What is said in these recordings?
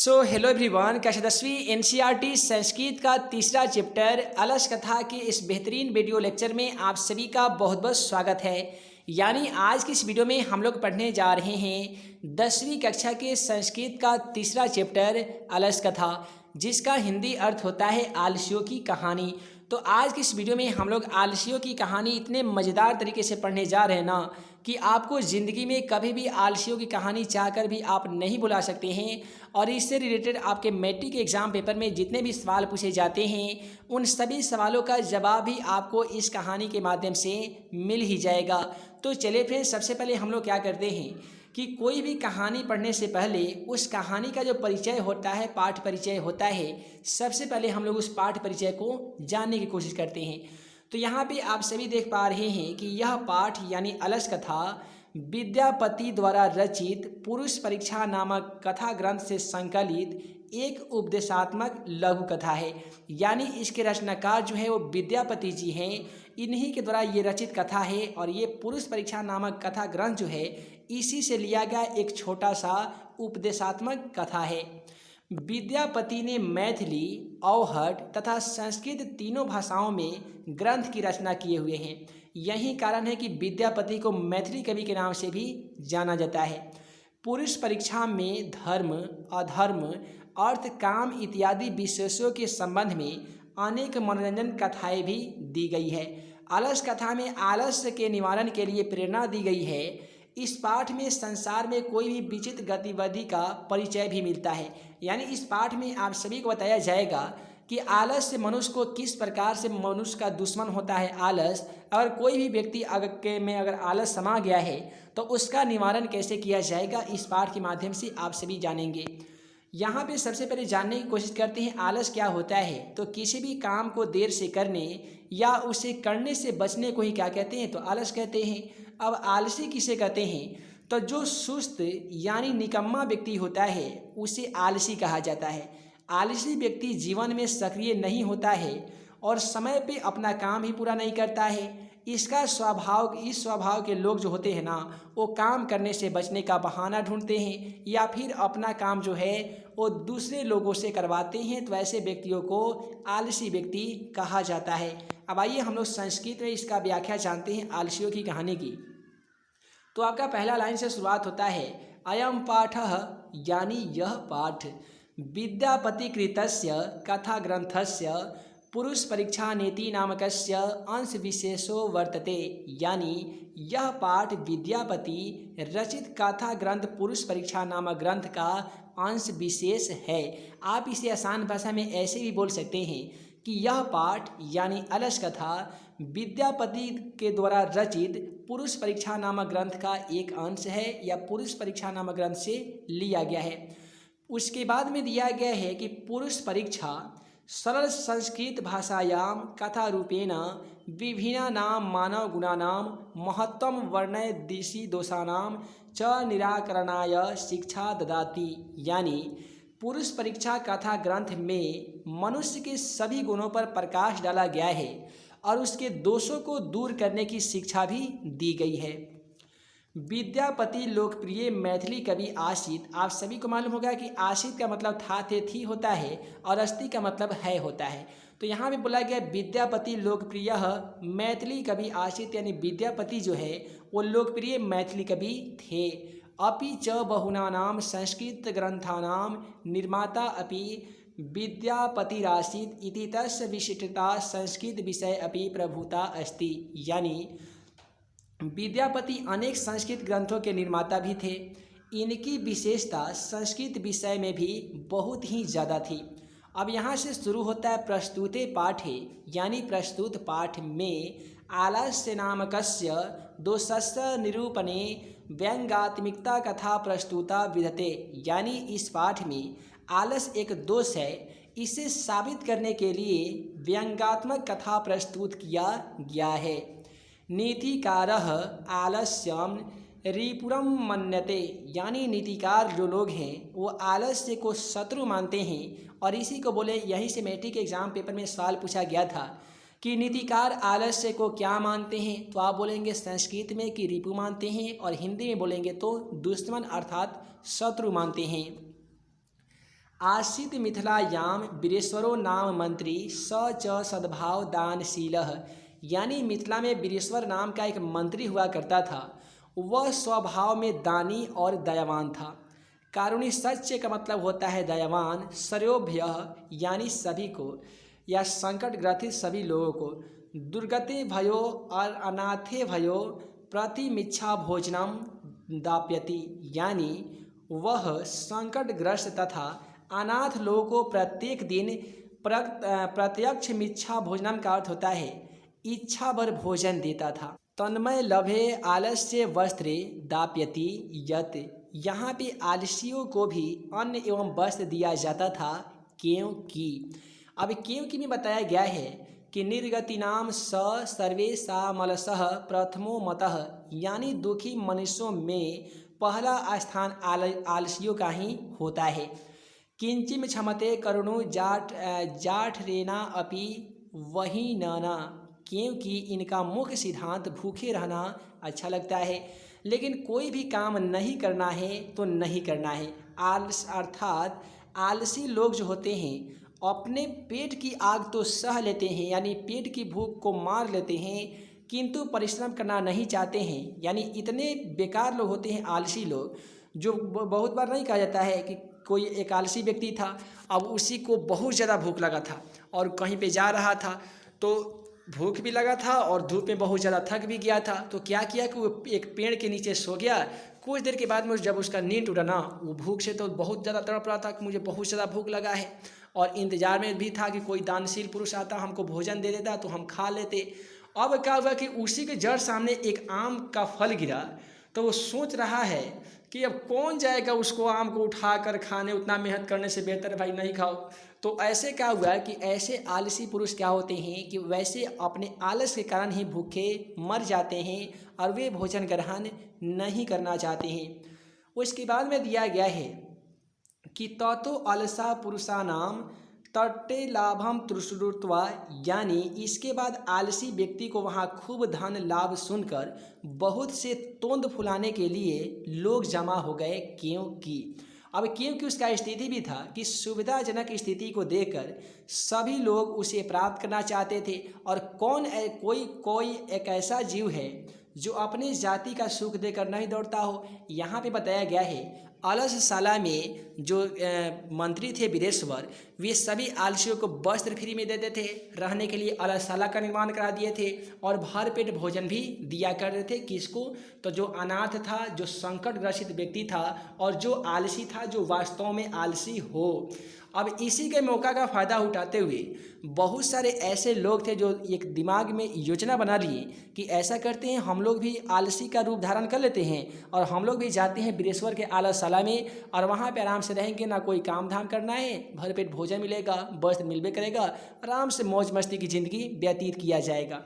Hello everyone. कक्षा 10वीं NCERT Sanskrit का तीसरा चैप्टर अलस कथा के इस बेहतरीन वीडियो लेक्चर में आप सभी का बहुत बहुत स्वागत है। यानी आज की इस वीडियो में हम लोग पढ़ने जा रहे हैं 10वीं कक्षा के संस्कृत का तीसरा चैप्टर अलस कथा, जिसका हिंदी अर्थ होता है आलसियों की कहानी। तो आज की इस वीडियो में हम लोग आलसियों की कहानी इतने मज़ेदार तरीके से पढ़ने जा रहे हैं ना कि आपको ज़िंदगी में कभी भी आलसियों की कहानी चाहकर भी आप नहीं भुला सकते हैं। और इससे रिलेटेड आपके मैट्रिक एग्ज़ाम पेपर में जितने भी सवाल पूछे जाते हैं उन सभी सवालों का जवाब भी आपको इस कहानी के माध्यम से मिल ही जाएगा। तो चलिए फिर सबसे पहले हम लोग क्या करते हैं कि कोई भी कहानी पढ़ने से पहले उस कहानी का जो परिचय होता है, पाठ परिचय होता है, सबसे पहले हम लोग उस पाठ परिचय को जानने की कोशिश करते हैं। तो यहाँ पे आप सभी देख पा रहे हैं कि यह पाठ यानी अलस कथा विद्यापति द्वारा रचित पुरुष परीक्षा नामक कथा ग्रंथ से संकलित एक उपदेशात्मक लघु कथा है। यानी इसके रचनाकार जो है वो विद्यापति जी हैं, इन्हीं के द्वारा ये रचित कथा है। और ये पुरुष परीक्षा नामक कथा ग्रंथ जो है इसी से लिया गया एक छोटा सा उपदेशात्मक कथा है। विद्यापति ने मैथिली, अवहट तथा संस्कृत तीनों भाषाओं में ग्रंथ की रचना किए हुए हैं। यही कारण है कि विद्यापति को मैथिली कवि के नाम से भी जाना जाता है। पुरुष परीक्षा में धर्म, अधर्म, अर्थ, काम इत्यादि विषयों के संबंध में अनेक मनोरंजन कथाएं भी दी गई है। आलस कथा में आलस्य के निवारण के लिए प्रेरणा दी गई है। इस पाठ में संसार में कोई भी विचित्र गतिविधि का परिचय भी मिलता है। यानी इस पाठ में आप सभी को बताया जाएगा कि आलस से मनुष्य को किस प्रकार से मनुष्य का दुश्मन होता है आलस। अगर कोई भी व्यक्ति अगर आलस समा गया है तो उसका निवारण कैसे किया जाएगा, इस पाठ के माध्यम से आप सभी जानेंगे। यहाँ पे सबसे पहले जानने की कोशिश करते हैं आलस क्या होता है। तो किसी भी काम को देर से करने या उसे करने से बचने को ही क्या कहते हैं, तो आलस कहते हैं। अब आलसी किसे कहते हैं, तो जो सुस्त यानी निकम्मा व्यक्ति होता है उसे आलसी कहा जाता है। आलसी व्यक्ति जीवन में सक्रिय नहीं होता है और समय पे अपना काम ही पूरा नहीं करता है। इस स्वभाव के लोग जो होते हैं ना, वो काम करने से बचने का बहाना ढूंढते हैं या फिर अपना काम जो है वो दूसरे लोगों से करवाते हैं। तो ऐसे व्यक्तियों को आलसी व्यक्ति कहा जाता है। अब आइए हम लोग संस्कृत में इसका व्याख्या जानते हैं आलसियों की कहानी की। तो आपका पहला लाइन से शुरुआत होता है अयम पाठः, यानी यह पाठ विद्यापति कृतस्य कथा ग्रंथस्य पुरुष परीक्षा नीति नामकस्य अंश विशेषो वर्तते। यानी यह पाठ विद्यापति रचित कथा ग्रंथ पुरुष परीक्षा नामक ग्रंथ का अंश विशेष है। आप इसे आसान भाषा में ऐसे भी बोल सकते हैं कि यह पाठ यानी अलस कथा विद्यापति के द्वारा रचित पुरुष परीक्षा नामक ग्रंथ का एक अंश है या पुरुष परीक्षा नामक ग्रंथ से लिया गया है। उसके बाद में दिया गया है कि पुरुष परीक्षा सरल संस्कृत भाषायां कथा रूपेण विभिन्नानां मानव गुणानां महत्त्वं वर्णय दिशि दोषानां च निराकरणाय शिक्षा ददाति। यानी पुरुष परीक्षा कथा ग्रंथ में मनुष्य के सभी गुणों पर प्रकाश डाला गया है और उसके दोषों को दूर करने की शिक्षा भी दी गई है। विद्यापति लोकप्रिय मैथिली कवि आशित, आप सभी को मालूम होगा कि आशित का मतलब था, थे, थी होता है और अस्ति का मतलब है होता है। तो यहाँ भी बोला गया विद्यापति लोकप्रिय मैथिली कवि आशित, यानी विद्यापति जो है वो लोकप्रिय मैथिली कवि थे। अपि च बहुनानां संस्कृत ग्रंथानां निर्माता अपि विद्यापतिरासीत् इति तस्य विशिष्टता संस्कृत विषय अपि प्रभुता अस्ति। यानी विद्यापति अनेक संस्कृत ग्रंथों के निर्माता भी थे। इनकी विशेषता संस्कृत विषय में भी बहुत ही ज़्यादा थी। अब यहाँ से शुरू होता है प्रस्तुते पाठे, यानी प्रस्तुत पाठ में आलस्य नामकस्य दोषस्य निरूपणे व्यंग्यात्मिकता कथा प्रस्तुता विधते। यानी इस पाठ में आलस एक दोष है, इसे साबित करने के लिए व्यंग्यात्मक कथा प्रस्तुत किया गया है। नीतिकारः आलस्यम रिपुरम मन्यते। यानी नीतिकार जो लोग हैं वो आलस्य को शत्रु मानते हैं। और इसी को बोले, यहीं से मैट्रिक के एग्जाम पेपर में सवाल पूछा गया था कि नीतिकार आलस्य को क्या मानते हैं। तो आप बोलेंगे संस्कृत में कि रिपु मानते हैं और हिंदी में बोलेंगे तो दुश्मन अर्थात शत्रु मानते हैं। आसीत मिथिलायाम वीरेश्वरो नाम मंत्री स च सद्भाव दानशीलः। यानी मिथिला में वीरेश्वर नाम का एक मंत्री हुआ करता था। वह स्वभाव में दानी और दयावान था। कारुणी सच्चे का मतलब होता है दयावान। सर्वभ्यः यानी सभी को या संकट ग्रसित सभी लोगों को। दुर्गते भयो और अनाथे भयो प्रतिमिच्छा भोजनम दाप्यति। यानी वह संकटग्रस्त तथा अनाथ लोगों को प्रत्येक दिन प्रत्यक्ष मिच्छा भोजनम का अर्थ होता है इच्छा भर भोजन देता था। तन्मय लभे आलस्य वस्त्रे दाप्यति यत। यहाँ पे आलसियों को भी अन्न एवं वस्त्र दिया जाता था क्योंकि अब क्योंकि में बताया गया है कि निर्गतिनाम स सर्वेषामलसः प्रथमो मतः। यानी दुखी मनुष्यों में पहला स्थान आलसियों का ही होता है। किंचिम क्षमते करुणो जाठ रेना अपि वही नाना। क्योंकि इनका मुख्य सिद्धांत भूखे रहना अच्छा लगता है, लेकिन कोई भी काम नहीं करना है तो नहीं करना है। आलस अर्थात आलसी लोग जो होते हैं अपने पेट की आग तो सह लेते हैं, यानी पेट की भूख को मार लेते हैं, किंतु परिश्रम करना नहीं चाहते हैं। यानी इतने बेकार लोग होते हैं आलसी लोग, जो बहुत बार नहीं कहा जाता है कि कोई एक आलसी व्यक्ति था, अब उसी को बहुत ज़्यादा भूख लगा था और कहीं पे जा रहा था, तो भूख भी लगा था और धूप में बहुत ज़्यादा थक भी गया था। तो क्या किया कि वो एक पेड़ के नीचे सो गया। कुछ देर के बाद में जब उसका नींद टूटा ना, वो भूख से तो बहुत ज़्यादा तड़प रहा था कि मुझे बहुत ज़्यादा भूख लगा है, और इंतज़ार में भी था कि कोई दानशील पुरुष आता हमको भोजन दे देता तो हम खा लेते। अब क्या हुआ कि उसी के जड़ सामने एक आम का फल गिरा, तो वो सोच रहा है कि अब कौन जाएगा उसको आम को उठा कर खाने, उतना मेहनत करने से बेहतर है भाई नहीं खाओ। तो ऐसे क्या हुआ कि ऐसे आलसी पुरुष क्या होते हैं कि वैसे अपने आलस के कारण ही भूखे मर जाते हैं और वे भोजन ग्रहण नहीं करना चाहते हैं। उसके बाद में दिया गया है कि ततो अलसा पुरुषानाम तट्टे लाभम तृष्णुत्वा। यानी इसके बाद आलसी व्यक्ति को वहाँ खूब धन लाभ सुनकर बहुत से तोंद फुलाने के लिए लोग जमा हो गए। क्योंकि उसका स्थिति भी था कि सुविधाजनक स्थिति को देखकर सभी लोग उसे प्राप्त करना चाहते थे। और कोई एक ऐसा जीव है जो अपनी जाति का सुख देकर नहीं दौड़ता हो। यहाँ पे बताया गया है अलसशाला में जो मंत्री थे वीरेश्वर, वे सभी आलसियों को वस्त्र फ्री में देते थे, रहने के लिए अलसशाला का निर्माण करा दिए थे और भर पेट भोजन भी दिया करते थे। किसको? तो जो अनाथ था, जो संकट ग्रसित व्यक्ति था और जो आलसी था, जो वास्तव में आलसी हो। अब इसी के मौका का फ़ायदा उठाते हुए बहुत सारे ऐसे लोग थे जो एक दिमाग में योजना बना लिए कि ऐसा करते हैं, हम लोग भी आलसी का रूप धारण कर लेते हैं और हम लोग भी जाते हैं वीरेश्वर के आलसशाला में और वहाँ पे आराम से रहेंगे, ना कोई काम धाम करना है, भर पेट भोजन मिलेगा, वस्त्र मिलबे करेगा, आराम से मौज मस्ती की ज़िंदगी व्यतीत किया जाएगा।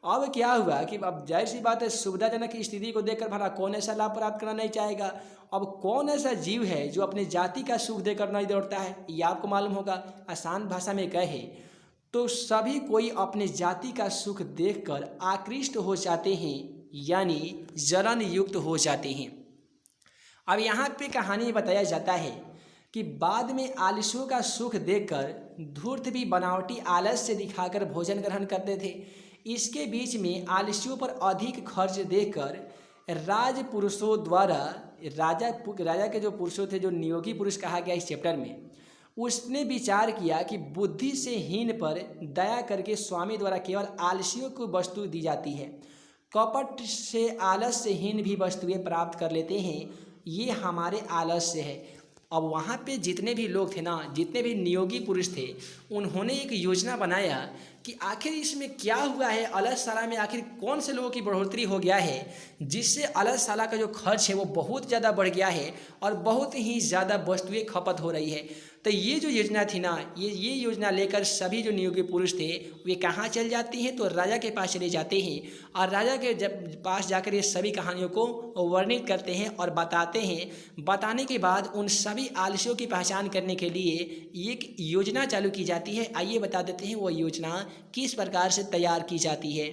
अब क्या हुआ कि अब जाहिर सी बात है सुविधाजनक स्थिति को देखकर भला कौन ऐसा लाभ प्राप्त करना नहीं चाहेगा। अब कौन ऐसा जीव है जो अपने जाति का सुख देकर नहीं दौड़ता है, ये आपको मालूम होगा। आसान भाषा में कहे तो सभी कोई अपने जाति का सुख देखकर आकृष्ट हो जाते हैं, यानी जलन युक्त हो जाते हैं। अब यहाँ पे कहानी बताया जाता है कि बाद में आलसियों का सुख देखकर धूर्त भी बनावटी आलस से दिखाकर भोजन ग्रहण करते थे। इसके बीच में आलसियों पर अधिक खर्च देखकर राजपुरुषों द्वारा, राजा के जो पुरुषों थे, जो नियोगी पुरुष कहा गया इस चैप्टर में, उसने विचार किया कि बुद्धि से हीन पर दया करके स्वामी द्वारा केवल आलसियों को वस्तु दी जाती है, कपट से आलस से हीन भी वस्तुएं प्राप्त कर लेते हैं, ये हमारे आलस से है। अब वहाँ पे जितने भी लोग थे ना, जितने भी नियोगी पुरुष थे, उन्होंने एक योजना बनाया कि आखिर इसमें क्या हुआ है, अलसशाला में आखिर कौन से लोगों की बढ़ोतरी हो गया है जिससे अलसशाला का जो खर्च है वो बहुत ज़्यादा बढ़ गया है और बहुत ही ज़्यादा वस्तुएं खपत हो रही है। तो ये जो योजना थी ना, ये योजना लेकर सभी जो नियोगी पुरुष थे वे कहाँ चल जाते हैं, तो राजा के पास चले जाते हैं और राजा के पास जाकर ये सभी कहानियों को वर्णित करते हैं और बताते हैं। बताने के बाद उन सभी आलसियों की पहचान करने के लिए एक योजना चालू की जाती है। आइए बता देते हैं वो योजना किस प्रकार से तैयार की जाती है।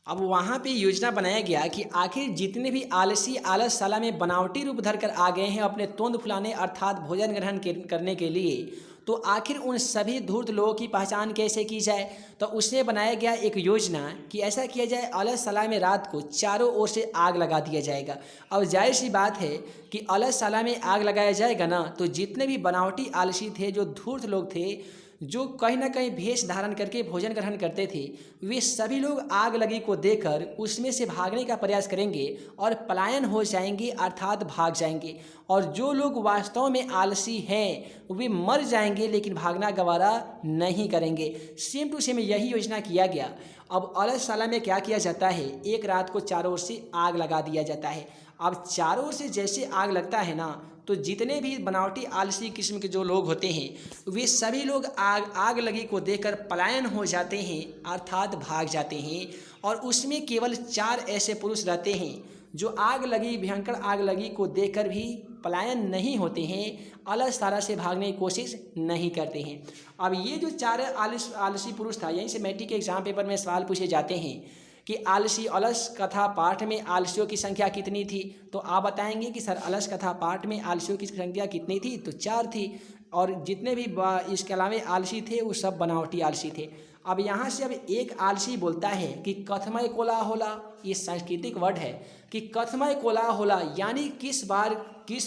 अब वहाँ पे योजना बनाया गया कि आखिर जितने भी आलसी आलसशाला में बनावटी रूप धर कर आ गए हैं अपने तोंद फुलाने अर्थात भोजन ग्रहण करने के लिए, तो आखिर उन सभी धूर्त लोगों की पहचान कैसे की जाए। तो उसमें बनाया गया एक योजना कि ऐसा किया जाए, आलसशाला में रात को चारों ओर से आग लगा दिया जाएगा। अब जाहिर सी बात है कि आलसशाला में आग लगाया जाएगा ना, तो जितने भी बनावटी आलसी थे, जो धूर्त लोग थे, जो कहीं ना कहीं भेष धारण करके भोजन ग्रहण करते थे, वे सभी लोग आग लगी को देखकर उसमें से भागने का प्रयास करेंगे और पलायन हो जाएंगे अर्थात भाग जाएंगे। और जो लोग वास्तव में आलसी हैं वे मर जाएंगे लेकिन भागना गवारा नहीं करेंगे। सेम टू सेम यही योजना किया गया। अब आलसशाला में क्या किया जाता है, एक रात को चारों ओर से आग लगा दिया जाता है। अब चारों ओर से जैसे आग लगता है ना, तो जितने भी बनावटी आलसी किस्म के जो लोग होते हैं वे सभी लोग आग लगी को देखकर पलायन हो जाते हैं अर्थात भाग जाते हैं। और उसमें केवल 4 ऐसे पुरुष रहते हैं जो आग लगी, भयंकर आग लगी को देखकर भी पलायन नहीं होते हैं, आलसशाला से भागने की कोशिश नहीं करते हैं। अब ये जो 4 आलसी पुरुष था, यहीं से मैट्रिक के एग्जाम पेपर में सवाल पूछे जाते हैं कि आलसी अलस कथा पाठ में आलसियों की संख्या कितनी थी। तो आप बताएंगे कि सर अलस कथा पाठ में आलसियों की संख्या कितनी थी, तो 4 थी। और जितने भी इसके अलावा आलसी थे वो सब बनावटी आलसी थे। अब यहाँ से अब एक आलसी बोलता है कि कथमय कोलाहोला, ये सांस्कृतिक वर्ड है कि कथमय कोलाहोला यानी किस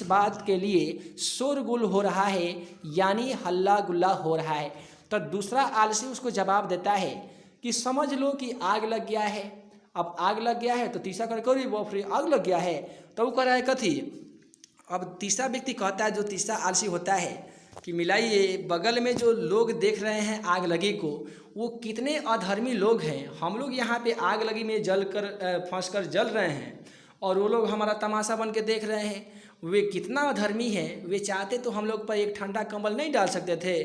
बात के लिए शोरगुल हो रहा है, यानी हल्ला गुल्ला हो रहा है। तो दूसरा आलसी उसको जवाब देता है कि समझ लो कि आग लग गया है। अब आग लग गया है तो तीसरा कर करी वो फिर आग लग गया है, तो वो कह रहा है कथी। अब तीसरा व्यक्ति कहता है, जो तीसरा आलसी होता है, कि मिलाइए बगल में जो लोग देख रहे हैं आग लगी को, वो कितने अधर्मी लोग हैं। हम लोग यहाँ पे आग लगी में फंस कर जल रहे हैं और वो लोग हमारा तमाशा बन के देख रहे हैं। वे कितना अधर्मी हैं, वे चाहते तो हम लोग पर एक ठंडा कंबल नहीं डाल सकते थे।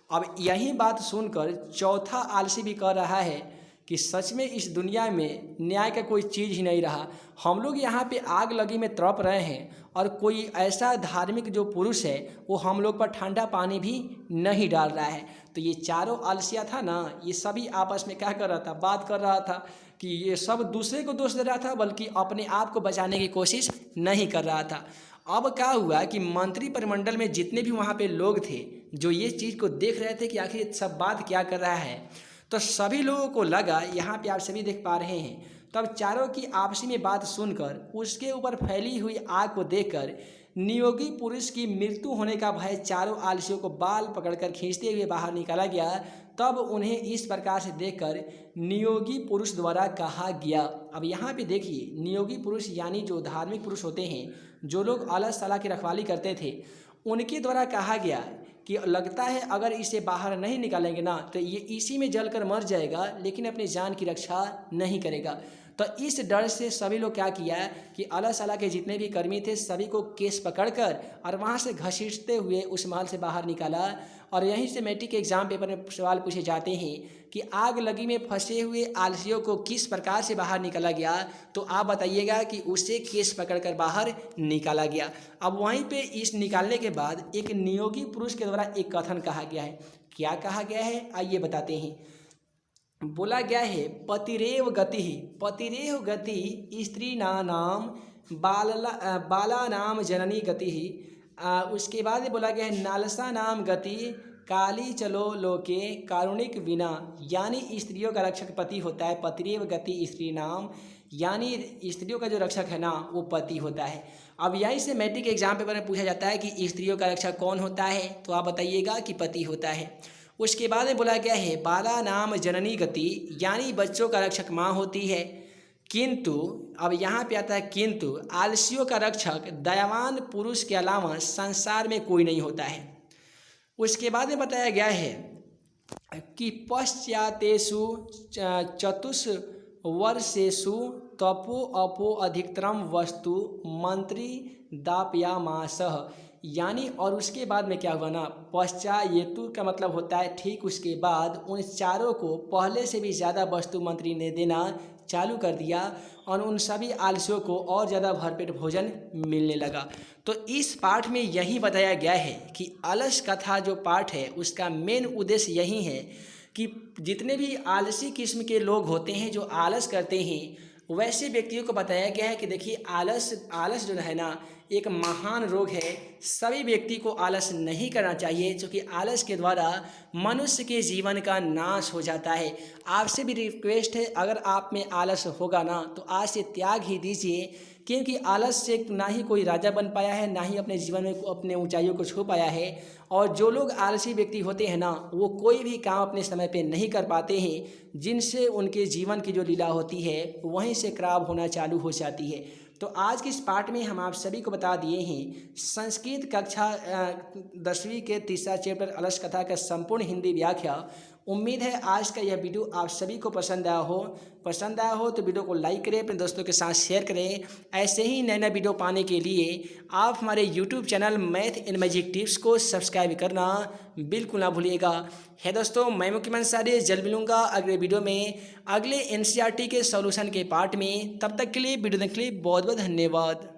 अब यही बात सुनकर चौथा आलसी भी कह रहा है कि सच में इस दुनिया में न्याय का कोई चीज़ ही नहीं रहा। हम लोग यहाँ पे आग लगी में तड़प रहे हैं और कोई ऐसा धार्मिक जो पुरुष है वो हम लोग पर ठंडा पानी भी नहीं डाल रहा है। तो ये चारों आलसिया था ना, ये सभी आपस में क्या कर रहा था, बात कर रहा था कि ये सब दूसरे को दोष दे रहा था, बल्कि अपने आप को बचाने की कोशिश नहीं कर रहा था। अब क्या हुआ कि मंत्री परिमंडल में जितने भी वहाँ पे लोग थे जो ये चीज़ को देख रहे थे कि आखिर सब बात क्या कर रहा है, तो सभी लोगों को लगा, यहाँ पे आप सभी देख पा रहे हैं, तब चारों की आपसी में बात सुनकर उसके ऊपर फैली हुई आग को देखकर नियोगी पुरुष की मृत्यु होने का भय चारों आलसियों को बाल पकड़कर खींचते हुए बाहर निकाला गया। तब उन्हें इस प्रकार से देखकर नियोगी पुरुष द्वारा कहा गया। अब यहाँ पे देखिए, नियोगी पुरुष यानी जो धार्मिक पुरुष होते हैं, जो लोग आलसशाला की रखवाली करते थे, उनके द्वारा कहा गया कि लगता है अगर इसे बाहर नहीं निकालेंगे ना तो ये इसी में जलकर मर जाएगा, लेकिन अपनी जान की रक्षा नहीं करेगा। तो इस डर से सभी लोग क्या किया कि आलसशाला के जितने भी कर्मी थे सभी को केस पकड़कर और वहाँ से घसीटते हुए उस महल से बाहर निकाला। और यहीं से मैट्रिक के एग्जाम पेपर में सवाल पूछे जाते हैं कि आग लगी में फंसे हुए आलसियों को किस प्रकार से बाहर निकाला गया, तो आप बताइएगा कि उसे केस पकड़कर बाहर निकाला गया। अब वहीं पे इस निकालने के बाद एक नियोगी पुरुष के द्वारा एक कथन कहा गया है। क्या कहा गया है आइए बताते हैं। बोला गया है पतिरेव गति स्त्री नाम बाला नाम जननी गति। उसके बाद बोला गया है नालसा नाम गति काली चलो लोके कारुणिक विना, यानी स्त्रियों का रक्षक पति होता है। पतिरेव गति स्त्री नाम, यानी स्त्रियों का जो रक्षक है ना वो पति होता है। अब यहीं से मैट्रिक एग्जाम पेपर में पूछा जाता है कि स्त्रियों का रक्षक कौन होता है, तो आप बताइएगा कि पति होता है। उसके बाद में बोला गया है बाला नाम जननी गति, यानी बच्चों का रक्षक माँ होती है। किंतु अब यहाँ पे आता है किंतु आलसियों का रक्षक दयावान पुरुष के अलावा संसार में कोई नहीं होता है। उसके बाद में बताया गया है कि पश्चातेषु चतुष्वर्षेषु तपो अपो अधिकतरम वस्तु मंत्री दापयामासः, यानी और उसके बाद में क्या हुआ ना, पश्चायेतु का मतलब होता है ठीक उसके बाद उन चारों को पहले से भी ज़्यादा वस्तु मंत्री ने देना चालू कर दिया और उन सभी आलसियों को और ज़्यादा भरपेट भोजन मिलने लगा। तो इस पाठ में यही बताया गया है कि अलस कथा जो पाठ है उसका मेन उद्देश्य यही है कि जितने भी आलसी किस्म के लोग होते हैं जो आलस करते हैं, वैसे व्यक्तियों को बताया गया है कि देखिए आलस आलस जो है ना एक महान रोग है। सभी व्यक्ति को आलस नहीं करना चाहिए, क्योंकि आलस के द्वारा मनुष्य के जीवन का नाश हो जाता है। आपसे भी रिक्वेस्ट है, अगर आप में आलस होगा ना तो आज से त्याग ही दीजिए, क्योंकि आलस से ना ही कोई राजा बन पाया है, ना ही अपने जीवन में अपने ऊंचाइयों को छू पाया है। और जो लोग आलसी व्यक्ति होते हैं ना, वो कोई भी काम अपने समय पे नहीं कर पाते हैं, जिनसे उनके जीवन की जो लीला होती है वहीं से खराब होना चालू हो जाती है। तो आज के इस पाठ में हम आप सभी को बता दिए हैं संस्कृत कक्षा 10वीं के तीसरा चैप्टर अलस कथा का संपूर्ण हिंदी व्याख्या। उम्मीद है आज का यह वीडियो आप सभी को पसंद आया हो तो वीडियो को लाइक करें, अपने दोस्तों के साथ शेयर करें। ऐसे ही नए नए वीडियो पाने के लिए आप हमारे YouTube channel math and magic tips को सब्सक्राइब करना बिल्कुल ना भूलिएगा। है दोस्तों, मैं मुख्यमंत्री सारे जल्द मिलूंगा अगले वीडियो में अगले एनसीईआरटी के सॉल्यूशन के पार्ट में। तब तक के लिए वीडियो देखने के लिए बहुत बहुत धन्यवाद।